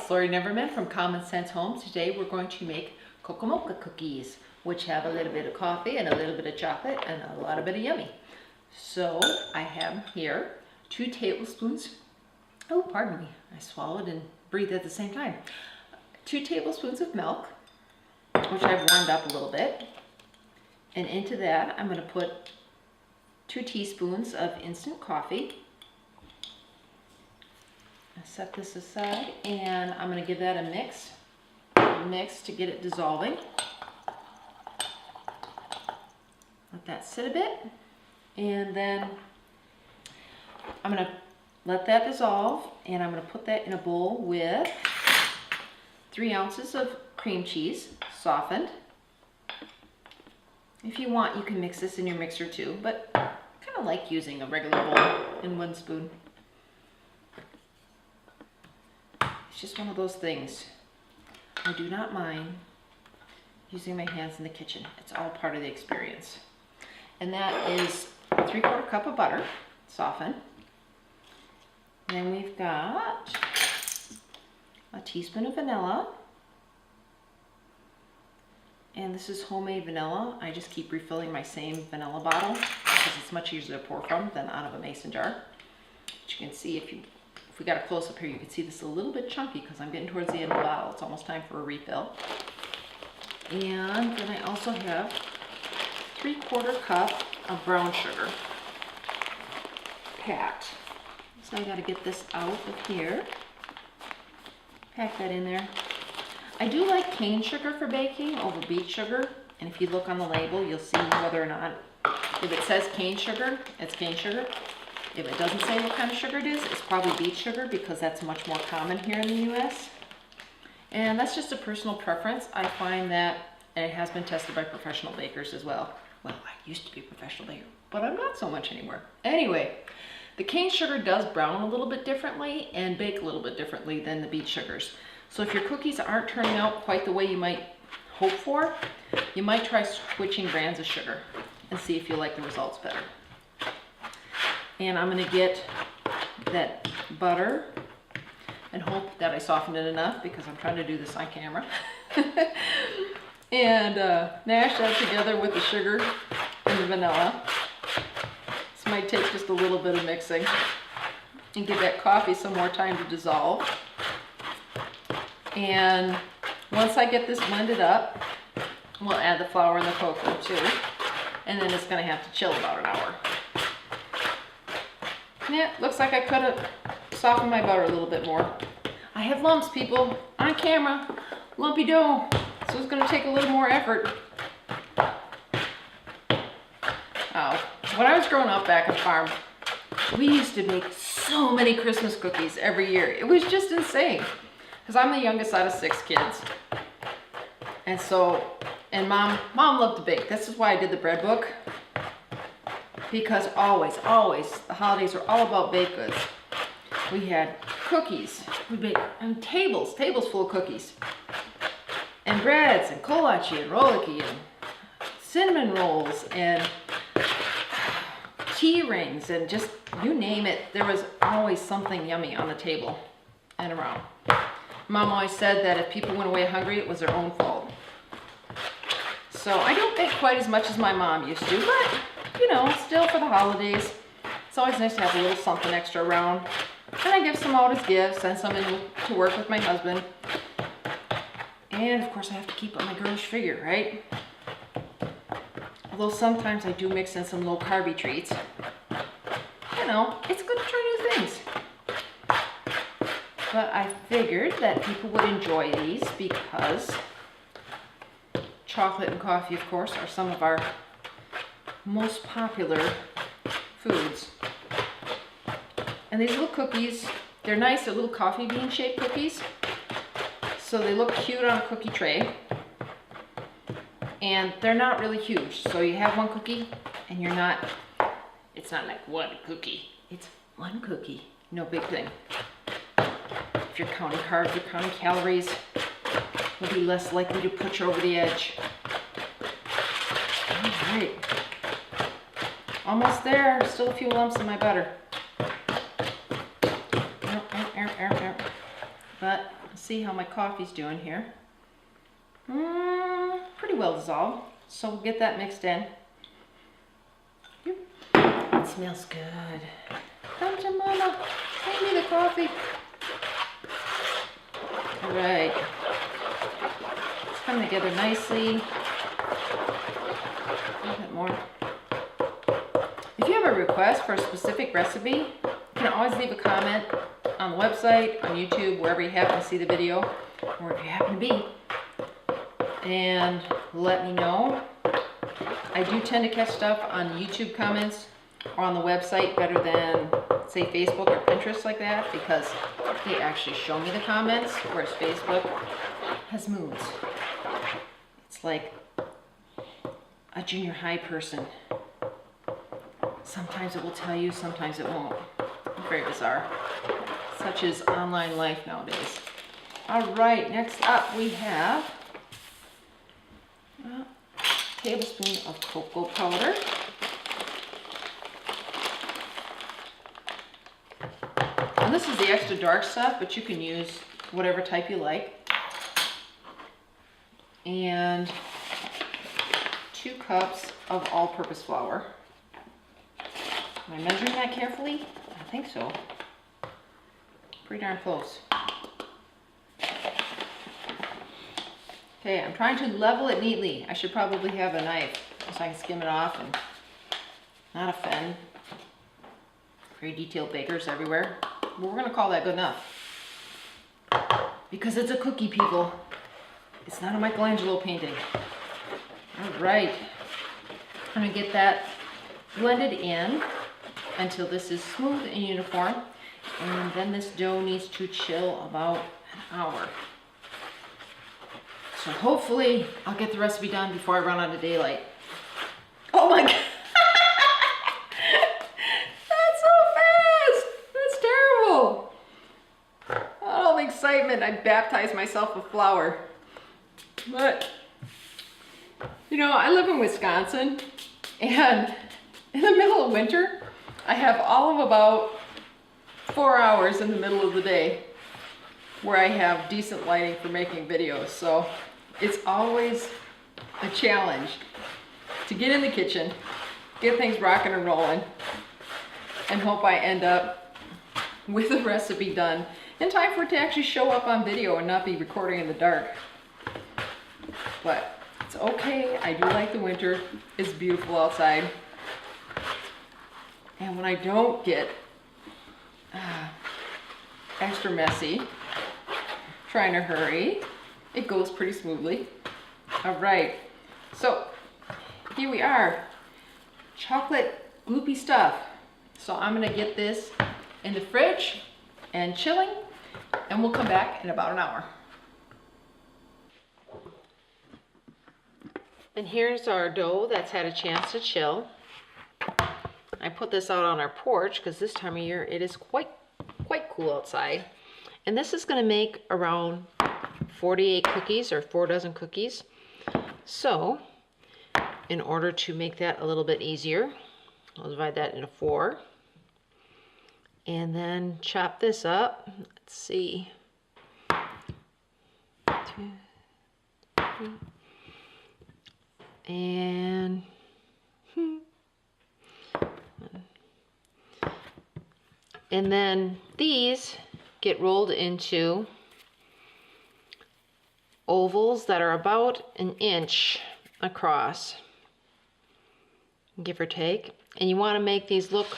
it's Lori Neverman from Common Sense Homes. Today we're going to make cocoa mocha cookies, which have a little bit of coffee and a little bit of chocolate and a lot of bit of yummy. So I have here 2 tablespoons, oh pardon me, I swallowed and breathed at the same time. 2 tablespoons of milk, which I've warmed up a little bit. And into that I'm going to put 2 teaspoons of instant coffee. Set this aside and I'm going to give that a mix to get it dissolving. Let that sit a bit, and then I'm going to let that dissolve, and I'm going to put that in a bowl with 3 ounces of cream cheese, softened. If you want, you can mix this in your mixer too, but I kind of like using a regular bowl in 1 spoon. It's just one of those things. I do not mind using my hands in the kitchen. It's all part of the experience. And that is a 3/4 cup of butter, softened. Then we've got a teaspoon of vanilla. And this is homemade vanilla. I just keep refilling my same vanilla bottle because it's much easier to pour from than out of a mason jar. But you can see if we got a close up here, you can see this is a little bit chunky because I'm getting towards the end of the bottle. It's almost time for a refill. And then I also have 3/4 cup of brown sugar packed. So I got to get this out of here. Pack that in there. I do like cane sugar for baking over beet sugar. And if you look on the label, you'll see whether or not, if it says cane sugar, it's cane sugar. If it doesn't say what kind of sugar it is, it's probably beet sugar because that's much more common here in the US. And that's just a personal preference. I find that, and it has been tested by professional bakers as well. Well, I used to be a professional baker, but I'm not so much anymore. Anyway, the cane sugar does brown a little bit differently and bake a little bit differently than the beet sugars. So if your cookies aren't turning out quite the way you might hope for, you might try switching brands of sugar and see if you like the results better. And I'm going to get that butter and hope that I softened it enough because I'm trying to do this on camera. And mash that together with the sugar and the vanilla. This might take just a little bit of mixing and give that coffee some more time to dissolve. And once I get this blended up, we'll add the flour and the cocoa too. And then it's going to have to chill about an hour. Yeah, looks like I could have softened my butter a little bit more. I have lumps, people, on camera. Lumpy dough. So it's going to take a little more effort. Oh, when I was growing up back on the farm, we used to make so many Christmas cookies every year. It was just insane. Because I'm the youngest out of 6 kids. And so, and mom loved to bake. This is why I did the bread book. Because always, the holidays are all about baked goods. We had cookies. We baked tables full of cookies. And breads, and kolache, and roliki, and cinnamon rolls, and tea rings, and just, you name it, there was always something yummy on the table and around. Mom always said that if people went away hungry, it was their own fault. So I don't bake quite as much as my mom used to, but you know, still for the holidays, it's always nice to have a little something extra around. And I give some out as gifts, send some in to work with my husband. And of course I have to keep up my girlish figure, right? Although sometimes I do mix in some low carby treats. You know, it's good to try new things. But I figured that people would enjoy these because chocolate and coffee, of course, are some of our most popular foods. And these little cookies, they're nice, they're little coffee bean shaped cookies. So they look cute on a cookie tray. And they're not really huge. So you have 1 cookie and it's not like 1 cookie. It's 1 cookie, no big thing. If you're counting carbs or counting calories, it'll be less likely to put you over the edge. All right. Almost there, still a few lumps in my butter. But Let's see how my coffee's doing here. Pretty well dissolved. So we'll get that mixed in. It smells good. Come to mama. Hand me the coffee. All right. It's coming together nicely. A little bit more. If you have a request for a specific recipe, you can always leave a comment on the website, on YouTube, wherever you happen to see the video, or if you happen to be, and let me know. I do tend to catch stuff on YouTube comments or on the website better than, say, Facebook or Pinterest like that, because they actually show me the comments, whereas Facebook has moods. It's like a junior high person. Sometimes it will tell you, sometimes it won't. Very bizarre. Such is online life nowadays. All right, next up we have a tablespoon of cocoa powder. And this is the extra dark stuff, but you can use whatever type you like. And 2 cups of all-purpose flour. Am I measuring that carefully? I think so. Pretty darn close. Okay, I'm trying to level it neatly. I should probably have a knife so I can skim it off and not offend very detailed bakers everywhere. But we're gonna call that good enough. Because it's a cookie, people. It's not a Michelangelo painting. All right. I'm gonna get that blended in until this is smooth and uniform. And then this dough needs to chill about an hour. So hopefully I'll get the recipe done before I run out of daylight. Oh my God. That's so fast. That's terrible. All the excitement, I baptized myself with flour. But, you know, I live in Wisconsin, and in the middle of winter, I have all of about 4 hours in the middle of the day where I have decent lighting for making videos. So it's always a challenge to get in the kitchen, get things rocking and rolling, and hope I end up with a recipe done in time for it to actually show up on video and not be recording in the dark. But it's okay. I do like the winter. It's beautiful outside. And when I don't get extra messy, trying to hurry, it goes pretty smoothly. All right, so here we are, chocolate gloopy stuff. So I'm gonna get this in the fridge and chilling, and we'll come back in about an hour. And here's our dough that's had a chance to chill. I put this out on our porch because this time of year it is quite cool outside. And this is going to make around 48 cookies or 4 dozen cookies. So in order to make that a little bit easier, I'll divide that into 4. And then chop this up. Let's see. 2, 3. And then these get rolled into ovals that are about an inch across, give or take. And you want to make these look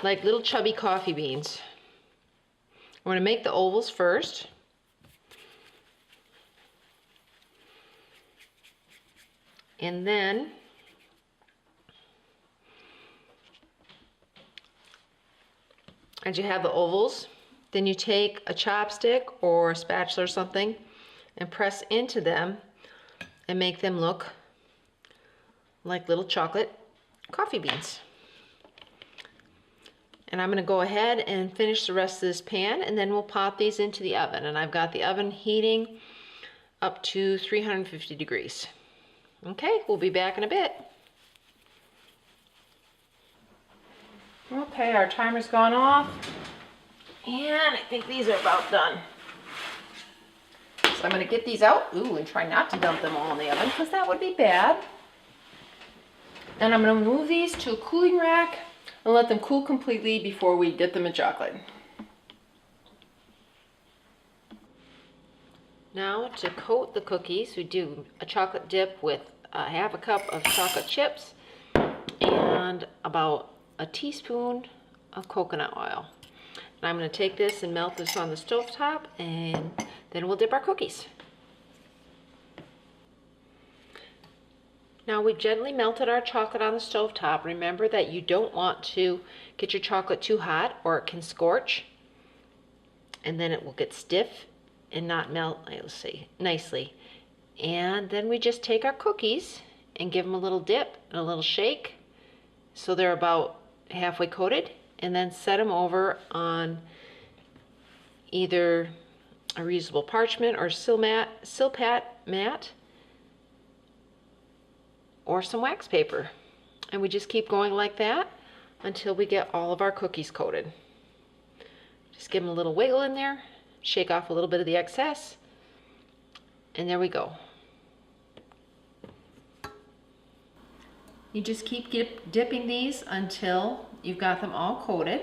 like little chubby coffee beans. We're going to make the ovals first. And then as you have the ovals, then you take a chopstick or a spatula or something and press into them and make them look like little chocolate coffee beans. And I'm going to go ahead and finish the rest of this pan, and then we'll pop these into the oven. And I've got the oven heating up to 350 degrees. Okay, we'll be back in a bit. Okay, our timer's gone off, and I think these are about done. I'm gonna get these out, ooh, and try not to dump them all in the oven because that would be bad. And I'm gonna move these to a cooling rack and let them cool completely before we dip them in chocolate. Now to coat the cookies, we do a chocolate dip with half a cup of chocolate chips and about a teaspoon of coconut oil. And I'm going to take this and melt this on the stove top, and then we'll dip our cookies. Now we've gently melted our chocolate on the stove top. Remember that you don't want to get your chocolate too hot or it can scorch, and then it will get stiff and not melt, let's see, nicely. And then we just take our cookies and give them a little dip and a little shake so they're about halfway coated, and then set them over on either a reusable parchment or silpat mat or some wax paper. And we just keep going like that until we get all of our cookies coated. Just give them a little wiggle in there, shake off a little bit of the excess, and there we go. You just keep dipping these until you've got them all coated,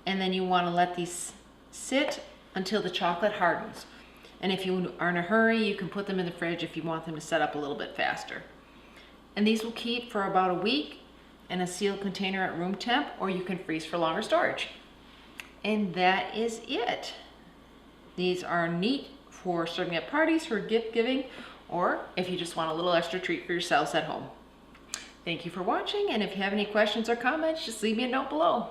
and then you want to let these sit until the chocolate hardens. And if you are in a hurry, you can put them in the fridge if you want them to set up a little bit faster. And these will keep for about a week in a sealed container at room temp, or you can freeze for longer storage. And that is it. These are neat for serving at parties, for gift giving, or if you just want a little extra treat for yourselves at home. Thank you for watching, and if you have any questions or comments, just leave me a note below.